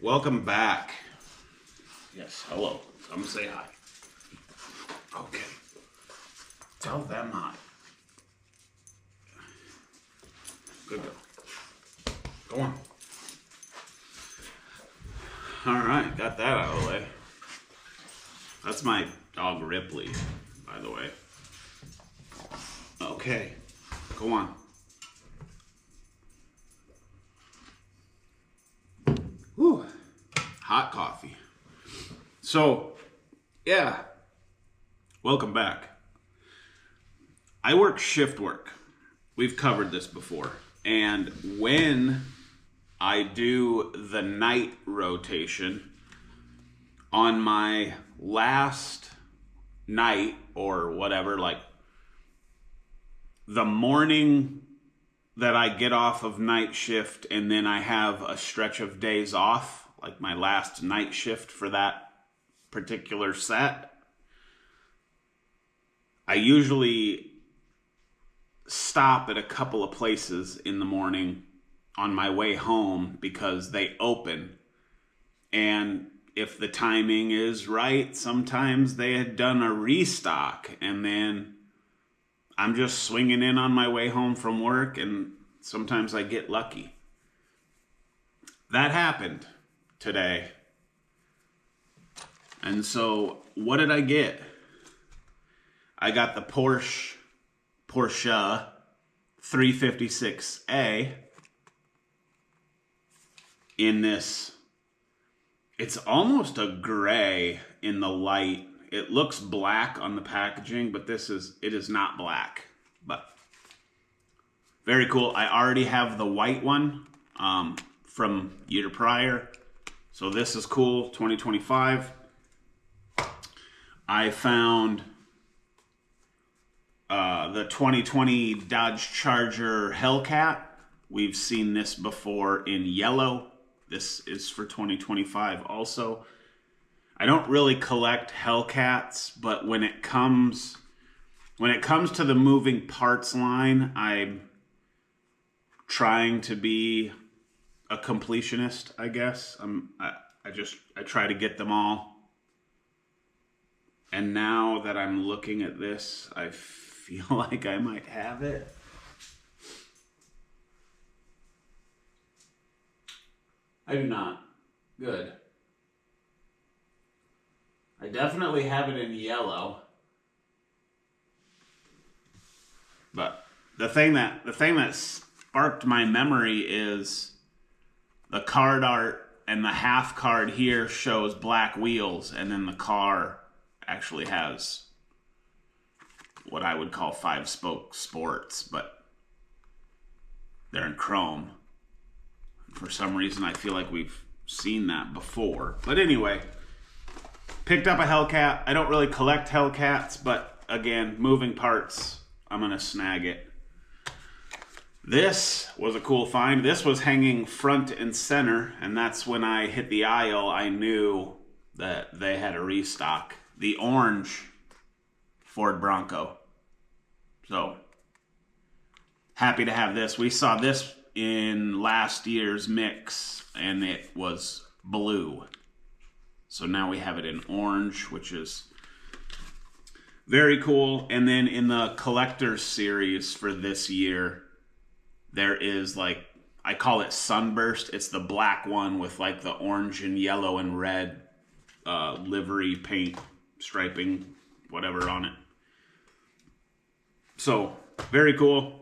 Welcome back. Yes, hello. Come say hi. Okay. Tell them hi. Good girl. Go on. Alright, got that out of the way. That's my dog Ripley, by the way. Okay, go on. Whew. Hot coffee. So, yeah. Welcome back. I work shift work. We've covered this before. And when I do the night rotation, on my last night or whatever, like the morning that I get off of night shift and then I have a stretch of days off, like my last night shift for that particular set, I usually stop at a couple of places in the morning on my way home because they open. And if the timing is right, sometimes they had done a restock and then I'm just swinging in on my way home from work and sometimes I get lucky. That happened today. And so what did I get? I got the Porsche 356A in this. It's almost a gray in the light. It looks black on the packaging, but it is not black. But very cool. I already have the white one from year prior. So this is cool, 2025. I found the 2020 Dodge Charger Hellcat. We've seen this before in yellow. This is for 2025 also. I don't really collect Hellcats, but when it comes to the moving parts line, I'm trying to be a completionist, I guess. I try to get them all. And now that I'm looking at this, I feel like I might have it. I do not. Good. I definitely have it in yellow. But the thing that sparked my memory is the card art, and the half card here shows black wheels, and then the car actually has what I would call 5-spoke sports, but they're in chrome. For some reason, I feel like we've seen that before. But anyway, picked up a Hellcat. I don't really collect Hellcats, but again, moving parts, I'm going to snag it. This was a cool find. This was hanging front and center, and that's when I hit the aisle, I knew that they had a restock. The orange Ford Bronco. So, happy to have this. We saw this in last year's mix, and it was blue. So now we have it in orange, which is very cool. And then in the collector's series for this year, there is like, I call it Sunburst. It's the black one with like the orange and yellow and red livery paint, striping, whatever on it. So, very cool.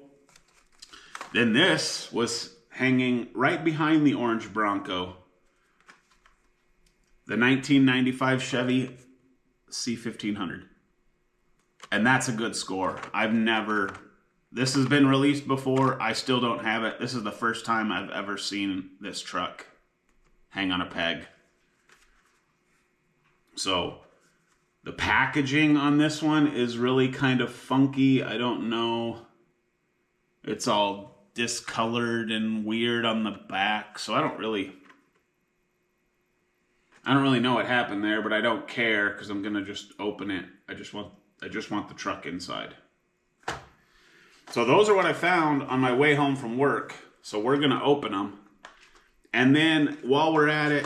Then this was hanging right behind the orange Bronco. The 1995 Chevy C1500. And that's a good score. This has been released before. I still don't have it. This is the first time I've ever seen this truck hang on a peg. So, the packaging on this one is really kind of funky. I don't know. It's all discolored and weird on the back. So I don't really know what happened there, but I don't care because I'm going to just open it. I just want the truck inside. So those are what I found on my way home from work. So we're going to open them. And then while we're at it,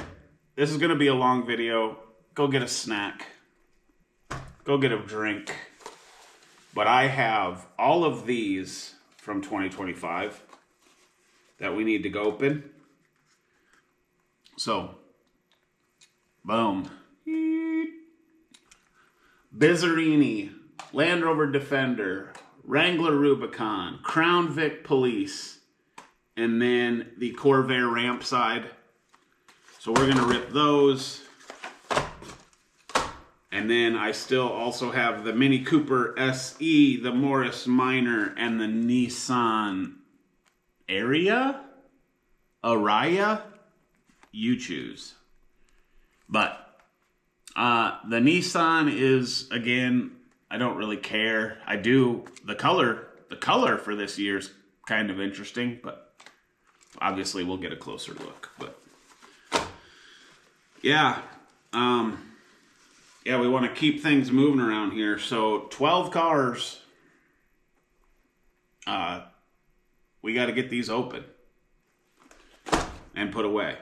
this is going to be a long video. Go get a snack. Go get a drink. But I have all of these from 2025 that we need to go open. So, boom. Bizzarini, Land Rover Defender, Wrangler Rubicon, Crown Vic Police, and then the Corvair ramp side. So we're going to rip those. And then I still also have the Mini Cooper SE, the Morris Minor, and the Nissan Ariya? You choose. But the Nissan is, again, I don't really care. I do. The color for this year is kind of interesting, but obviously we'll get a closer look. But yeah, yeah, we want to keep things moving around here. So 12 cars. We got to get these open and put away.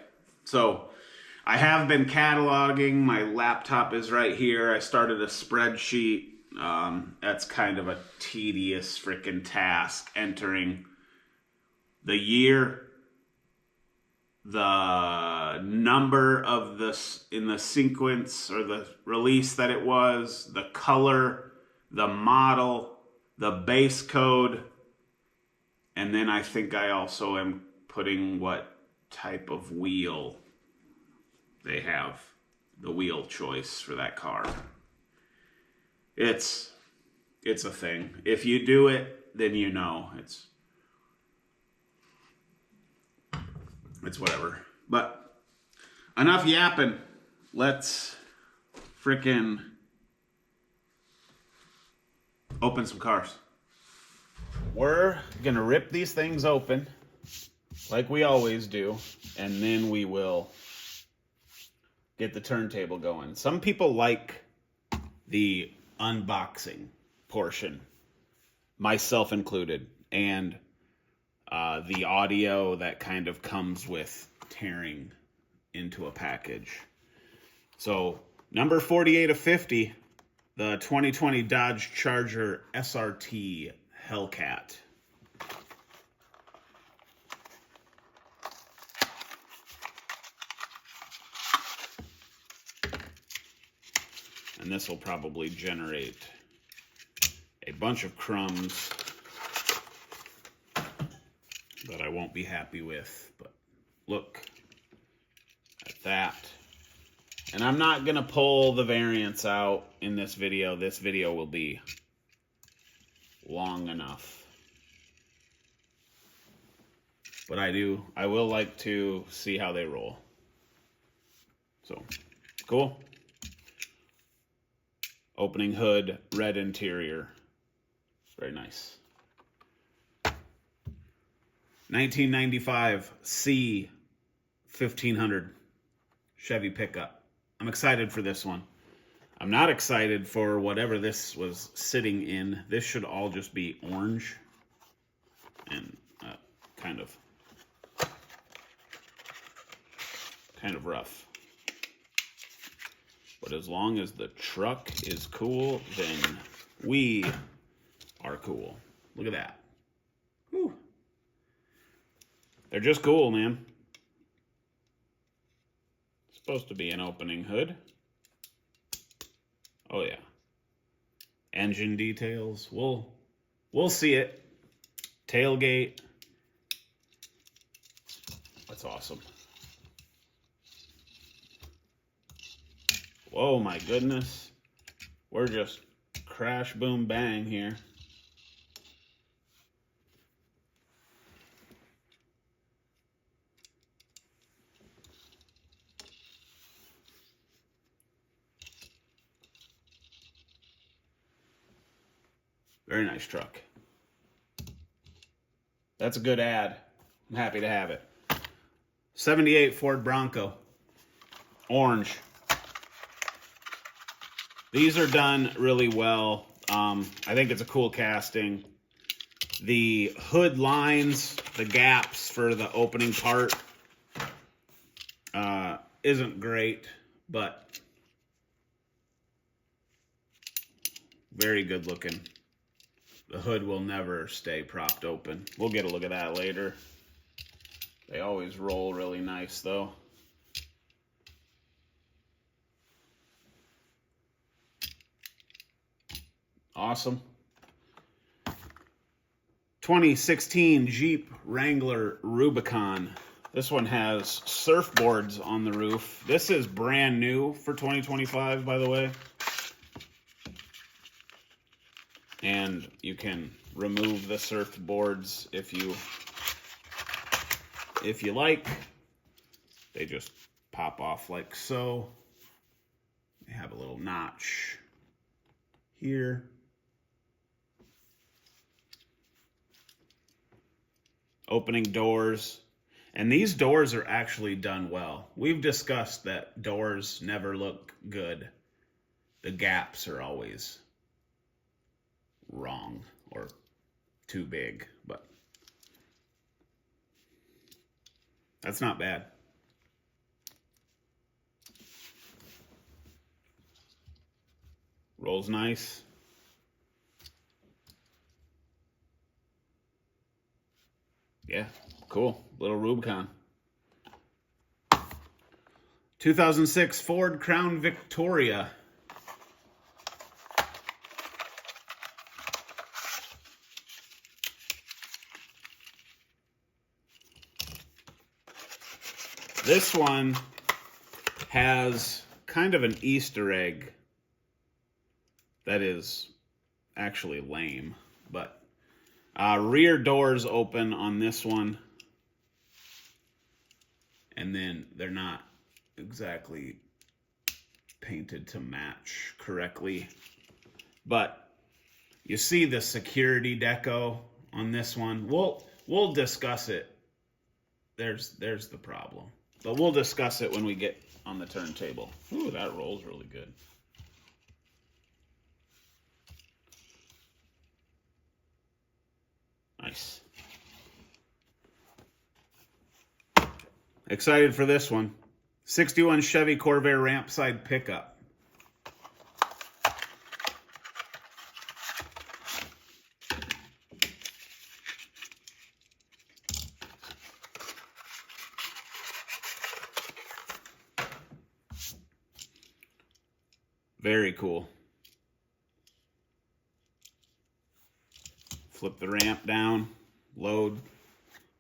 So I have been cataloging. My laptop is right here. I started a spreadsheet. That's kind of a tedious freaking task. Entering the year, the number of this in the sequence or the release that it was, the color, the model, the base code, and then I think I also am putting what type of wheel they have, the wheel choice for that car. It's a thing. If you do it, then you know. It's whatever. But enough yapping. Let's frickin' open some cars. We're gonna rip these things open like we always do, and then we will get the turntable going. Some people like the unboxing portion, myself included, and the audio that kind of comes with tearing into a package. So, number 48 of 50, the 2020 Dodge Charger SRT Hellcat. And this will probably generate a bunch of crumbs that I won't be happy with. But look at that. And I'm not going to pull the variants out in this video. This video will be long enough. But I will like to see how they roll. So, cool. Opening hood, red interior. Very nice. 1995 C 1500 Chevy pickup. I'm excited for this one. I'm not excited for whatever this was sitting in. This should all just be orange and kind of rough. But as long as the truck is cool, then we are cool. Look at that. Whew. They're just cool, man. Supposed to be an opening hood. Oh yeah. Engine details. We'll see it. Tailgate. That's awesome. Whoa, my goodness. We're just crash, boom, bang here. Very nice truck. That's a good ad. I'm happy to have it. 78 Ford Bronco. Orange. These are done really well. I think it's a cool casting. The hood lines, the gaps for the opening part, isn't great, but very good looking. The hood will never stay propped open. We'll get a look at that later. They always roll really nice though. Awesome. 2016 Jeep Wrangler Rubicon. This one has surfboards on the roof. This is brand new for 2025, by the way. And you can remove the surfboards if you like. They just pop off like so. They have a little notch here. Opening doors. And these doors are actually done well. We've discussed that doors never look good. The gaps are always wrong or too big, but that's not bad. Rolls nice. Yeah, cool. Little Rubicon. 2006 Ford Crown Victoria. This one has kind of an Easter egg that is actually lame, but rear doors open on this one, and then they're not exactly painted to match correctly, but you see the security deco on this one. We'll discuss it. There's the problem, but we'll discuss it when we get on the turntable. Ooh, that rolls really good. Nice. Excited for this one. 61 Chevy Corvair ramp side pickup. Very cool. Flip the ramp down, load.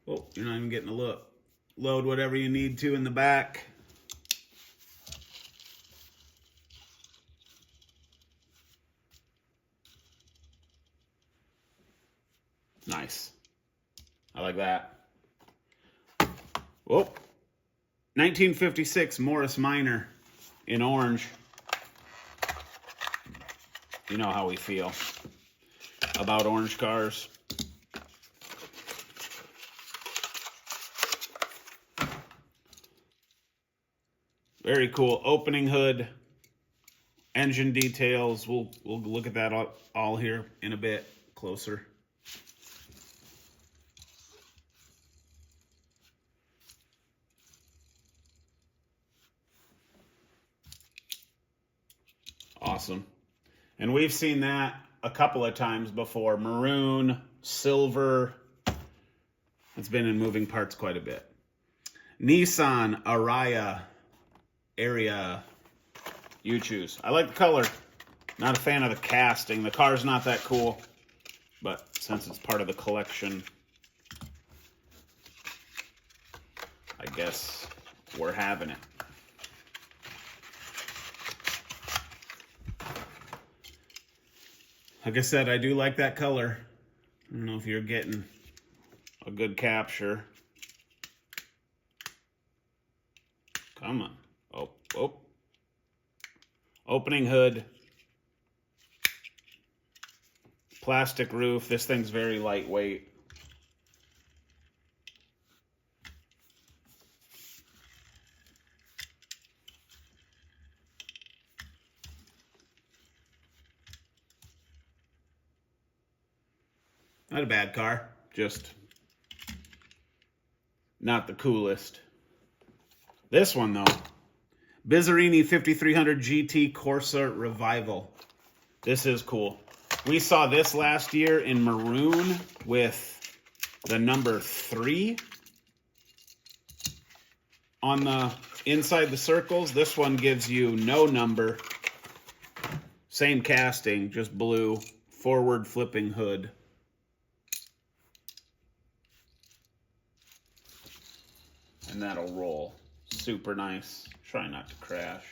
Oh, you're not even getting a look. Load whatever you need to in the back. Nice. I like that. Whoa. 1956 Morris Minor in orange. You know how we feel about orange cars. Very cool. Opening hood, engine details. We'll look at that all here in a bit closer. Awesome. And we've seen that a couple of times before. Maroon, silver. It's been in moving parts quite a bit. Nissan Araya area. You choose. I like the color. Not a fan of the casting. The car's not that cool, but since it's part of the collection, I guess we're having it. Like I said, I do like that color. I don't know if you're getting a good capture. Come on. Oh. Opening hood. Plastic roof. This thing's very lightweight. Not a bad car, just not the coolest. This one, though, Bizzarini 5300 GT Corsa Revival. This is cool. We saw this last year in maroon with the number 3 on the inside the circles. This one gives you no number. Same casting, just blue. Forward flipping hood. And that'll roll. Super nice. Try not to crash.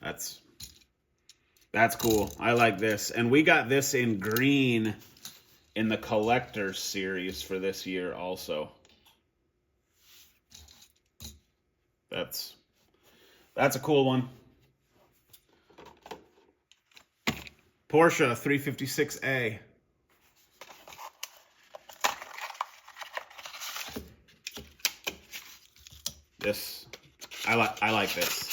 That's cool. I like this. And we got this in green in the collector's series for this year also. That's a cool one. Porsche 356A. This, I like this.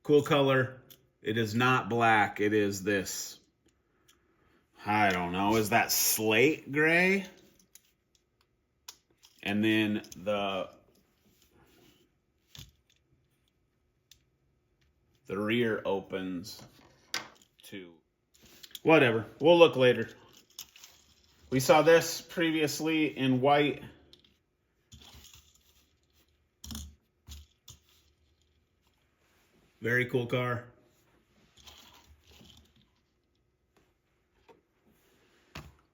Cool color. It is not black. It is this. I don't know. Is that slate gray? And then the rear opens to whatever. We'll look later. We saw this previously in white. Very cool car.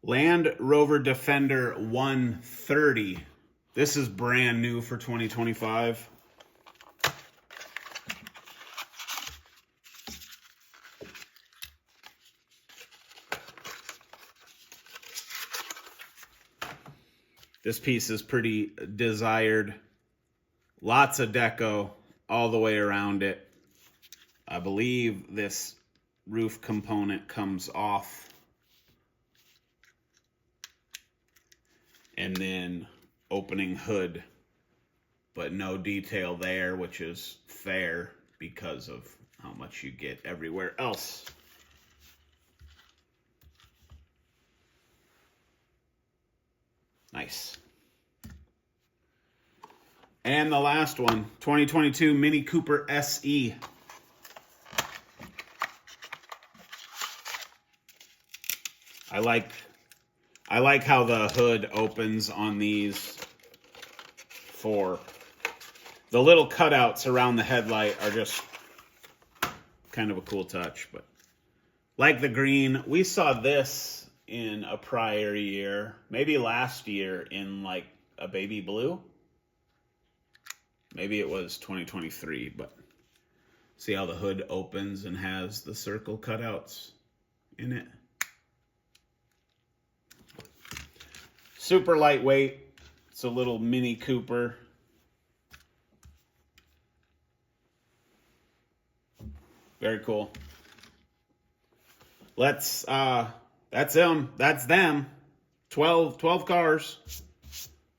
Land Rover Defender 130. This is brand new for 2025. This piece is pretty desired. Lots of deco all the way around it. I believe this roof component comes off. And then opening hood, but no detail there, which is fair because of how much you get everywhere else. Nice. And the last one, 2022 Mini Cooper SE. I like how the hood opens on these for the little cutouts around the headlight are just kind of a cool touch, but like the green, we saw this in a prior year, maybe last year in like a baby blue. Maybe it was 2023, but see how the hood opens and has the circle cutouts in it. Super lightweight. It's a little Mini Cooper. Very cool. That's them. That's them. 12 cars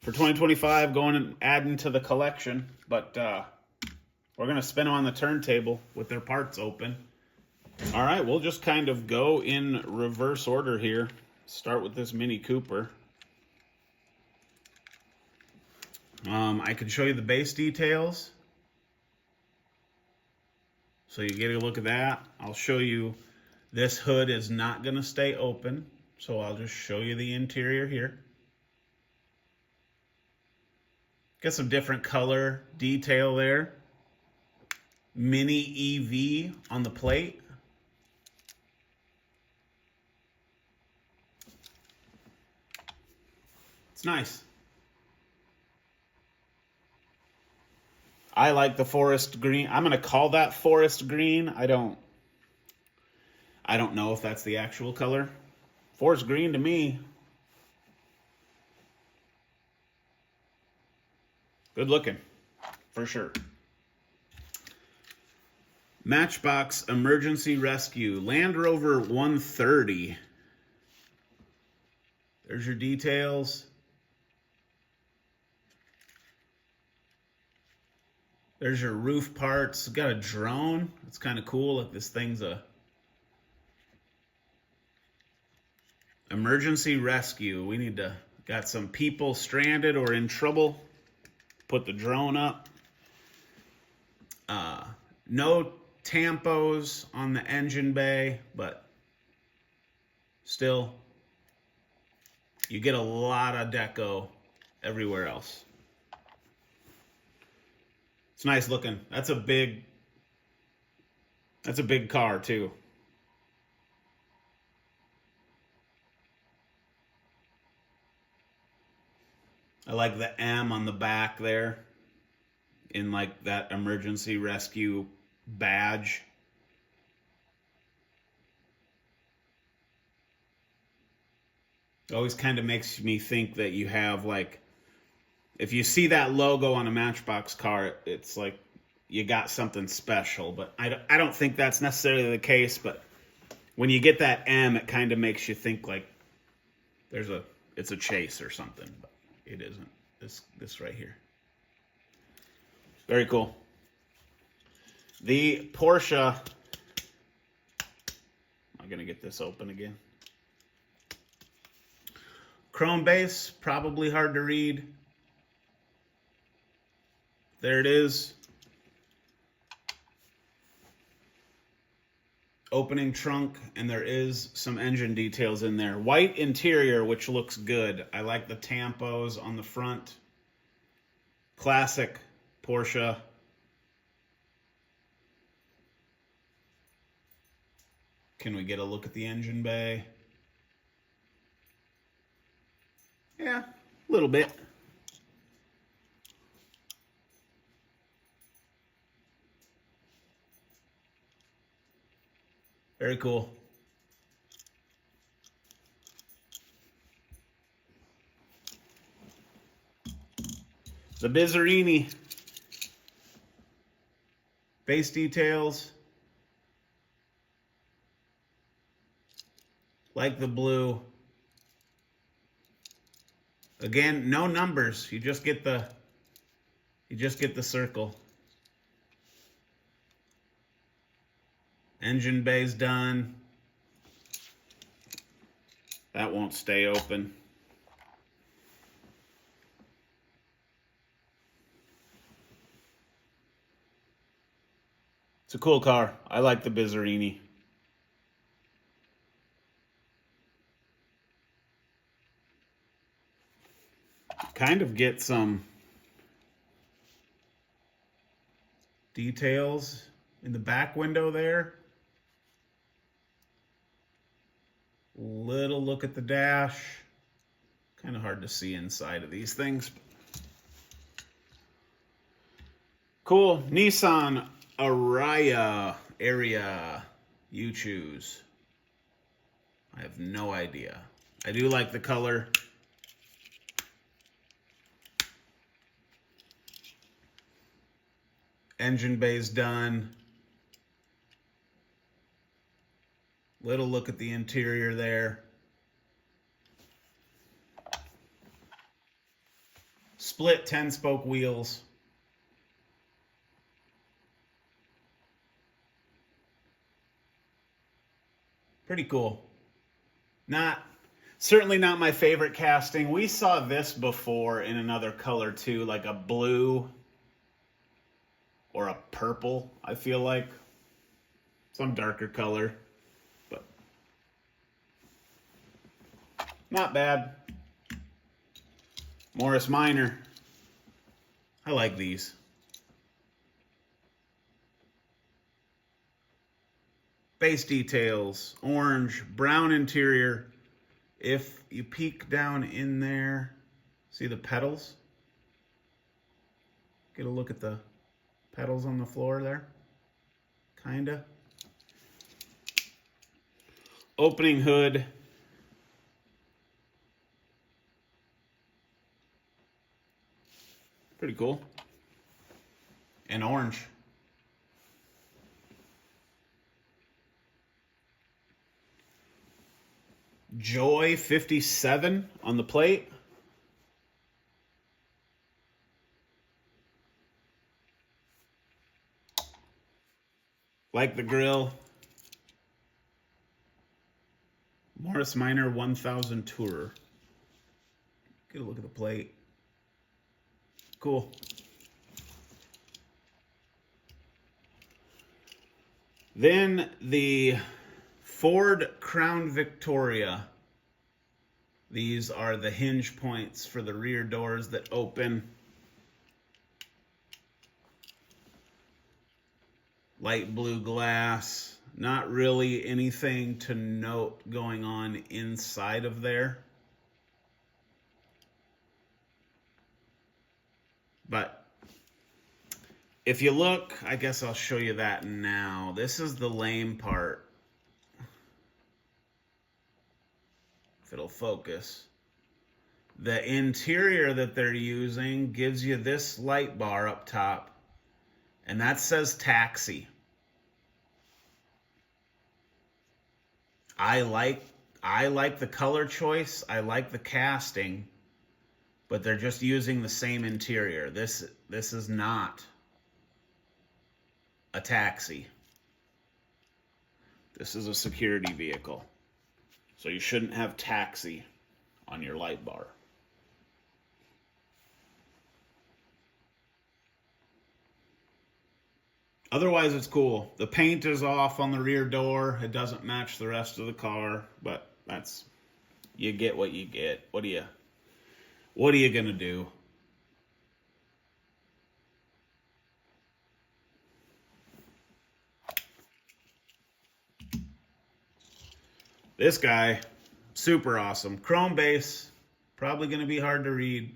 for 2025 going and adding to the collection. But we're going to spin them on the turntable with their parts open. All right, we'll just kind of go in reverse order here. Start with this Mini Cooper. I can show you the base details. So you get a look at that. I'll show you this hood is not going to stay open. So I'll just show you the interior here. Got some different color detail there. Mini EV on the plate. It's nice. I like the forest green. I'm going to call that forest green. I don't know if that's the actual color. Forest green to me. Good looking, for sure. Matchbox Emergency Rescue. Land Rover 130. There's your details. There's your roof parts. It's got a drone. It's kind of cool. Look, this thing's a emergency rescue. We need to Got some people stranded or in trouble. Put the drone up. No tampos on the engine bay, but still, you get a lot of deco everywhere else. It's nice looking. That's a big car too. I like the M on the back there in like that emergency rescue badge. It always kind of makes me think that you have like, if you see that logo on a Matchbox car, it's like you got something special. But I don't think that's necessarily the case. But when you get that M, it kind of makes you think like it's a chase or something. But it isn't. This right here. Very cool. The Porsche. I'm going to get this open again. Chrome base, probably hard to read. There it is. Opening trunk, and there is some engine details in there. White interior, which looks good. I like the tampos on the front. Classic Porsche. Can we get a look at the engine bay? Yeah, a little bit. Very cool. The Bizzarini. Base details. Like the blue. Again, no numbers. You just get the circle. Engine bay's done. That won't stay open. It's a cool car. I like the Bizzarini. Kind of get some details in the back window there. Little look at the dash. Kind of hard to see inside of these things. Cool. Nissan Ariya area. You choose. I have no idea. I do like the color. Engine bay's done. Little look at the interior there. Split 10-spoke wheels. Pretty cool. Certainly not my favorite casting. We saw this before in another color too, like a blue or a purple, I feel like. Some darker color. But not bad. Morris Minor. I like these. Base details, orange, brown interior. If you peek down in there, see the pedals? Get a look at the pedals on the floor there. Kinda. Opening hood. Pretty cool. And orange. Joy 57 on the plate. Like the grill. Morris Minor 1000 Tourer. Get a look at the plate. Cool. Then the Ford Crown Victoria. These are the hinge points for the rear doors that open. Light blue glass. Not really anything to note going on inside of there. But if you look, I guess I'll show you that now. This is the lame part. If it'll focus. The interior that they're using gives you this light bar up top. And that says taxi. I like the color choice. I like the casting. But they're just using the same interior. This is not a taxi. This is a security vehicle. So you shouldn't have taxi on your light bar. Otherwise, it's cool. The paint is off on the rear door. It doesn't match the rest of the car, but that's, you get what you get. What are you gonna do? This guy, super awesome. Chrome base, probably gonna be hard to read.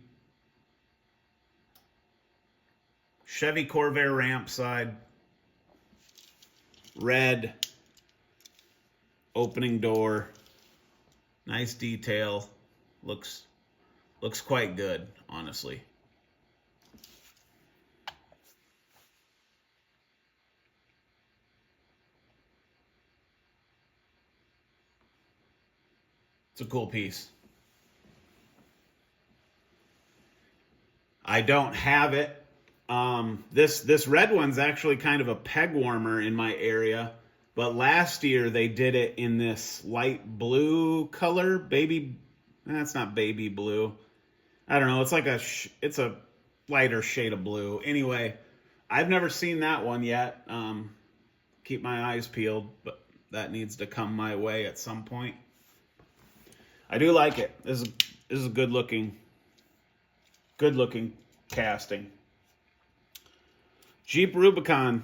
Chevy Corvair ramp side. Red opening door, nice detail, looks quite good, honestly. It's a cool piece. I don't have it. This red one's actually kind of a peg warmer in my area, but last year they did it in this light blue color, that's not baby blue. I don't know. It's like it's a lighter shade of blue. Anyway, I've never seen that one yet. Keep my eyes peeled, but that needs to come my way at some point. I do like it. This is a good looking casting. Jeep Rubicon.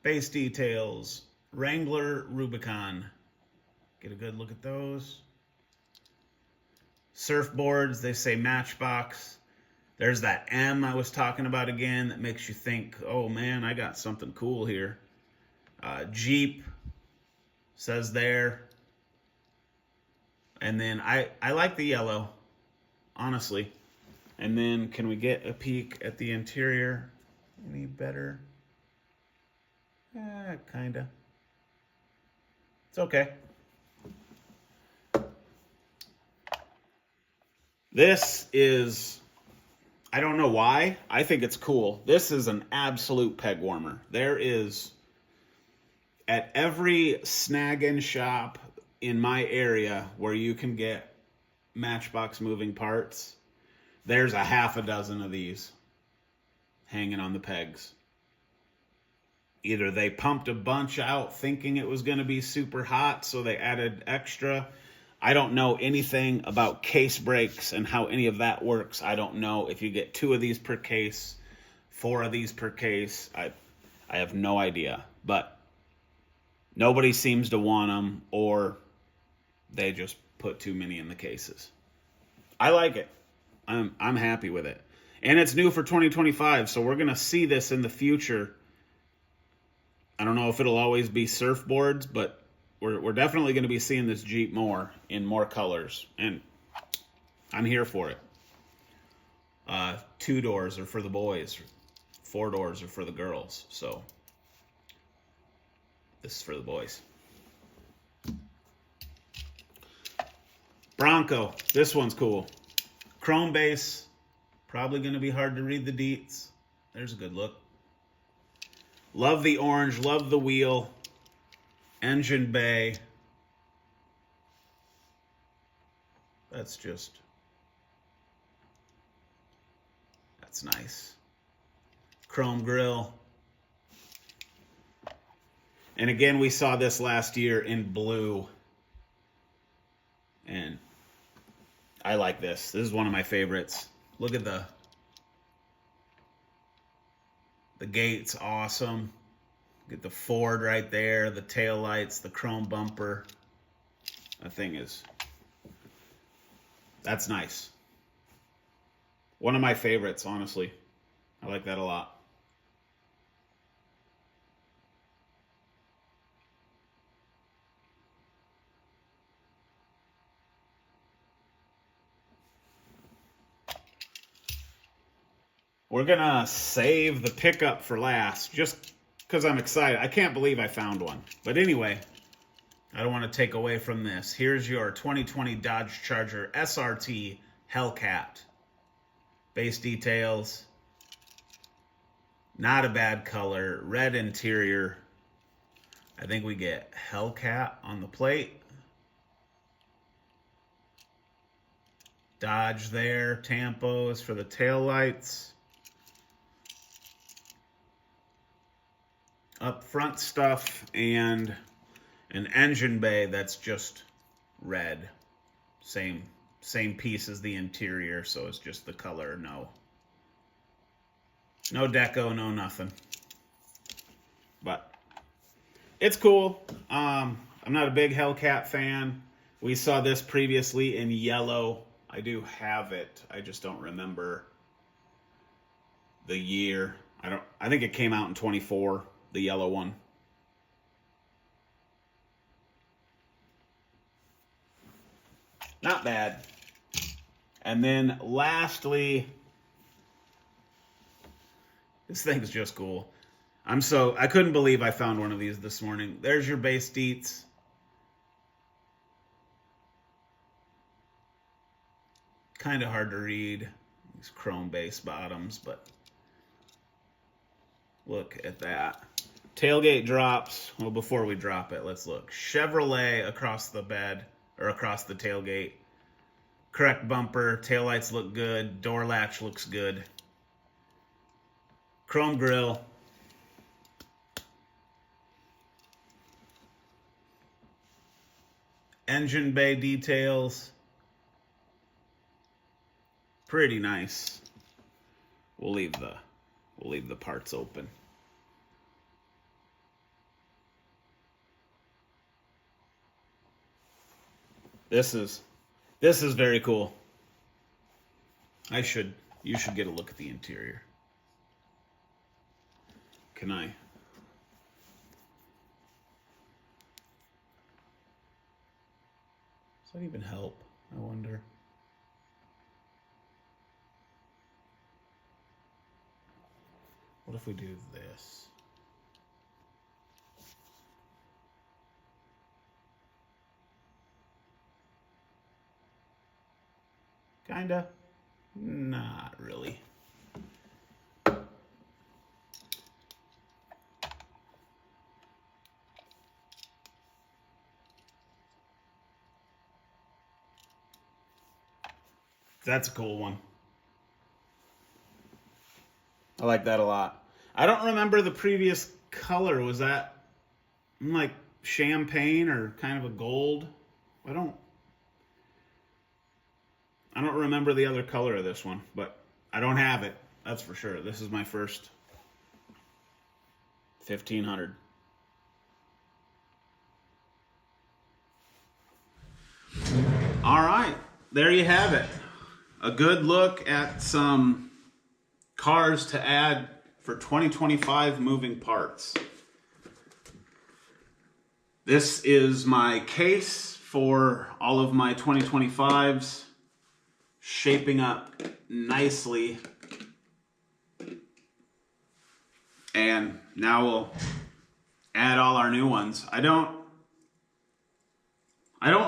Base details. Wrangler Rubicon. Get a good look at those. Surfboards, they say Matchbox. There's that M I was talking about again that makes you think, oh man, I got something cool here. Jeep says there. And then I like the yellow, honestly. And then can we get a peek at the interior? Any better? Kinda. It's okay. This is, I don't know why. I think it's cool. This is an absolute peg warmer. There is, at every snag and shop in my area where you can get Matchbox Moving Parts, there's a half a dozen of these hanging on the pegs. Either they pumped a bunch out thinking it was going to be super hot, so they added extra. I don't know anything about case brakes and how any of that works. I don't know if you get 2 of these per case, 4 of these per case. I have no idea. But nobody seems to want them, or they just put too many in the cases. I like it. I'm happy with it. And it's new for 2025, so we're going to see this in the future. I don't know if it'll always be surfboards, but we're definitely going to be seeing this Jeep more in more colors, and I'm here for it. 2 doors are for the boys, 4 doors are for the girls, so this is for the boys. Bronco, this one's cool. Chrome base, probably going to be hard to read the deets. There's a good look. Love the orange, love the wheel. Engine bay. That's nice. Chrome grille. And again, we saw this last year in blue. And I like this. This is one of my favorites. Look at the gate's awesome. Get the Ford right there, the tail lights, the chrome bumper. That thing is, that's nice. One of my favorites, honestly. I like that a lot. We're gonna save the pickup for last, just because I'm excited. I can't believe I found one. But anyway, I don't want to take away from this. Here's your 2020 Dodge Charger SRT Hellcat. Base details. Not a bad color. Red interior. I think we get Hellcat on the plate. Dodge there. Tampos for the taillights. Up front stuff and an engine bay that's just red. Same piece as the interior, so it's just the color. No deco, no nothing. But it's cool. I'm not a big Hellcat fan. We saw this previously in yellow. I do have it. I just don't remember the year. I think it came out in 24. The yellow one. Not bad. And then lastly, this thing's just cool. I couldn't believe I found one of these this morning. There's your base deets. Kind of hard to read. These chrome base bottoms, but look at that. Tailgate drops. Well, before we drop it, let's look. Chevrolet across the bed, or across the tailgate. Correct bumper. Taillights look good. Door latch looks good. Chrome grille. Engine bay details. Pretty nice. We'll leave the parts open. This is very cool. You should get a look at the interior. Can I? Does that even help? I wonder. What if we do this? Kinda. Not really. That's a cool one. I like that a lot. I don't remember the previous color. Was that like champagne or kind of a gold? I don't remember the other color of this one, but I don't have it. That's for sure. This is my first 1500. All right, there you have it. A good look at some cars to add for 2025 moving parts. This is my case for all of my 2025s, shaping up nicely. And now we'll add all our new ones. I don't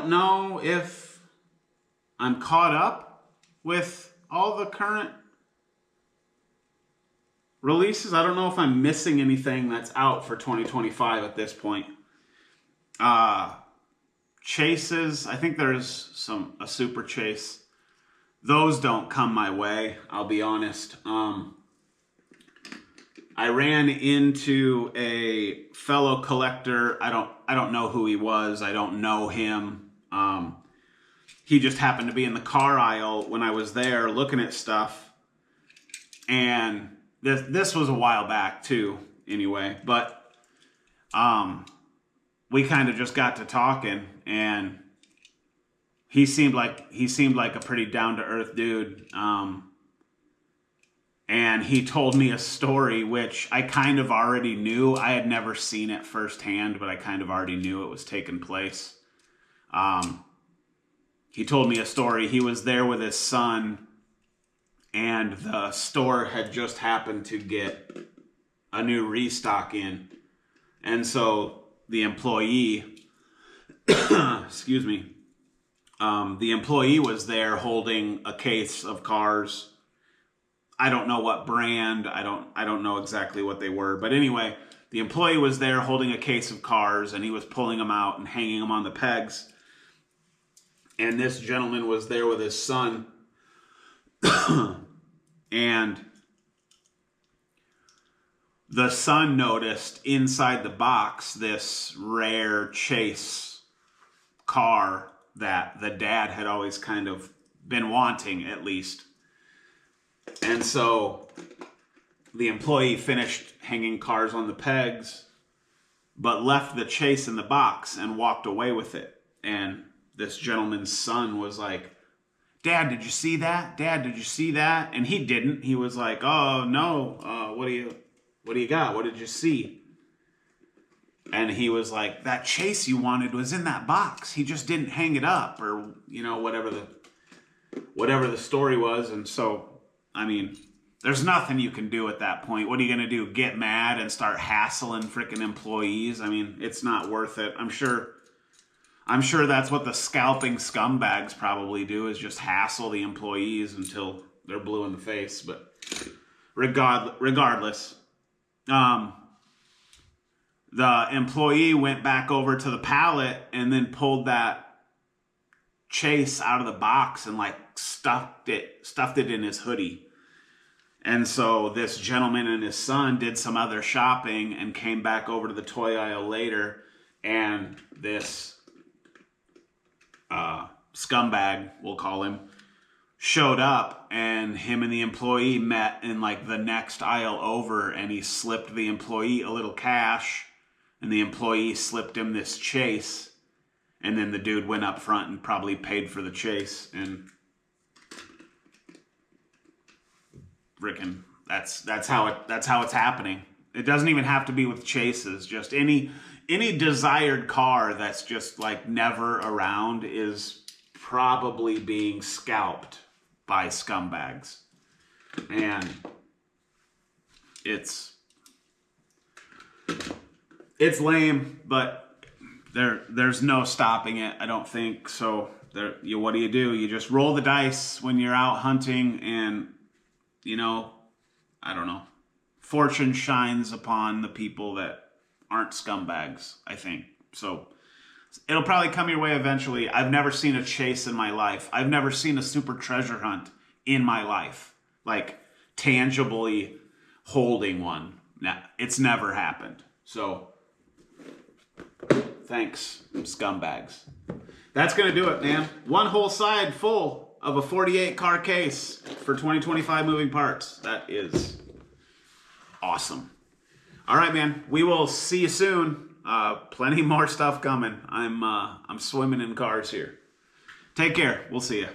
know if I'm caught up with all the current releases. I don't know if I'm missing anything that's out for 2025 at this point. chases, I think there's a super chase. Those don't come my way, I'll be honest. I ran into a fellow collector. I don't know who he was. I don't know him. He just happened to be in the car aisle when I was there looking at stuff. And this was a while back too, anyway. But we kind of just got to talking, and he seemed like a pretty down to earth dude. And he told me a story which I kind of already knew. I had never seen it firsthand, but I kind of already knew it was taking place. He told me a story. He was there with his son, and the store had just happened to get a new restock in. And so the employee, excuse me, the employee was there holding a case of cars. I don't know what brand. I don't know exactly what they were. But anyway, the employee was there holding a case of cars, and he was pulling them out and hanging them on the pegs. And this gentleman was there with his son. And the son noticed inside the box this rare chase car that the dad had always kind of been wanting, at least. And so the employee finished hanging cars on the pegs, but left the chase in the box and walked away with it. And this gentleman's son was like, "Dad, did you see that? Dad, did you see that?" And he didn't. He was like, "Oh, no. What do you got? What did you see?" And he was like, "That chase you wanted was in that box. He just didn't hang it up," or, whatever the story was. And so, I mean, there's nothing you can do at that point. What are you going to do? Get mad and start hassling freaking employees? I mean, it's not worth it. I'm sure that's what the scalping scumbags probably do, is just hassle the employees until they're blue in the face. But regardless, the employee went back over to the pallet and then pulled that chase out of the box and stuffed it in his hoodie. And so this gentleman and his son did some other shopping and came back over to the toy aisle later, and this scumbag, we'll call him, showed up, and him and the employee met in the next aisle over, and he slipped the employee a little cash, and the employee slipped him this chase, and then the dude went up front and probably paid for the chase. And frickin', that's how it's happening. It doesn't even have to be with chases. Just any desired car that's just never around is probably being scalped by scumbags. And it's lame, but there's no stopping it, I don't think. So what do? You just roll the dice when you're out hunting, and I don't know. Fortune shines upon the people that aren't scumbags, I think. So it'll probably come your way eventually. I've never seen a chase in my life. I've never seen a super treasure hunt in my life. Tangibly holding one. It's never happened. So thanks, scumbags. That's going to do it, man. One whole side full of a 48 car case for 2025 moving parts. That is awesome. All right, man. We will see you soon. Plenty more stuff coming. I'm swimming in cars here. Take care. We'll see you.